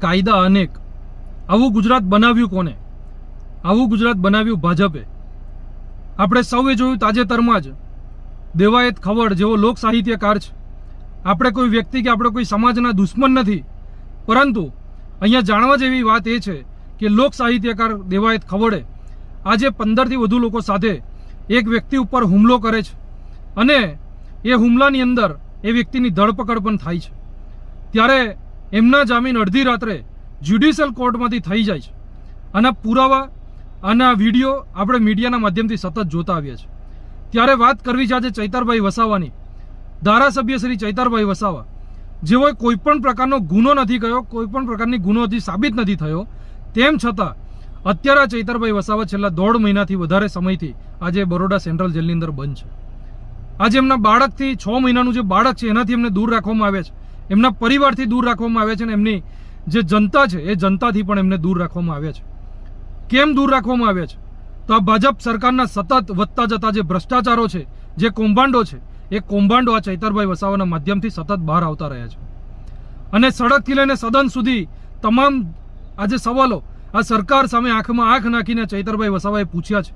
કાયદા અનેક. આવું ગુજરાત બનાવ્યું કોને? આવું ગુજરાત બનાવ્યું ભાજપે. આપણે સૌએ જોયું તાજેતરમાં જ દેવાયત ખવડ જેવો લોક સાહિત્યકાર છે. આપણે કોઈ વ્યક્તિ કે આપણે કોઈ સમાજના દુશ્મન નથી, પરંતુ અહીંયા જાણવા જેવી વાત એ છે કે લોક સાહિત્યકાર દેવાયત ખવડે આજે 15થી વધુ લોકો સાથે એક વ્યક્તિ ઉપર હુમલો કરે છે અને એ હુમલાની અંદર એ વ્યક્તિની ધરપકડ પણ થાય છે. ત્યારે એમના જામીન અડધી રાત્રે જ્યુડિશિયલ કોર્ટમાંથી થઈ જાય છે. આના પુરાવા, આના વિડીયો આપણે મીડિયાના માધ્યમથી સતત જોતા આવ્યા છે. ત્યારે વાત કરવી છે આજે ચૈતરભાઈ વસાવાની. ધારાસભ્ય શ્રી ચૈતરભાઈ વસાવા જેઓએ કોઈ પણ પ્રકારનો ગુનો નથી કર્યો, કોઈ પણ પ્રકારની ગુનો હજી સાબિત નથી થયો, તેમ છતાં અત્યારે ચૈતરભાઈ વસાવા છેલ્લા 1.5 મહિનાથી વધારે સમયથી આજે બરોડા સેન્ટ્રલ જેલની અંદર બંધ છે. આજે એમના બાળકથી 6 મહિનાનું જે બાળક છે એનાથી એમને દૂર રાખવામાં આવે છે, એમના પરિવારથી દૂર રાખવામાં આવે છે અને એમની જે જનતા છે એ જનતાથી પણ એમને દૂર રાખવામાં આવે છે. કેમ દૂર રાખવામાં આવે છે? તો આ ભાજપ સરકારના સતત વધતા જતા જે ભ્રષ્ટાચારો છે, જે કૌભાંડો છે, એ કૌભાંડો આ ચૈતરભાઈ વસાવાના માધ્યમથી સતત બહાર આવતા રહ્યા છે. અને સડકથી લઈને સદન સુધી તમામ આજે સવાલો આ સરકાર સામે આંખમાં આંખ નાખીને ચૈતરભાઈ વસાવાએ પૂછ્યા છે.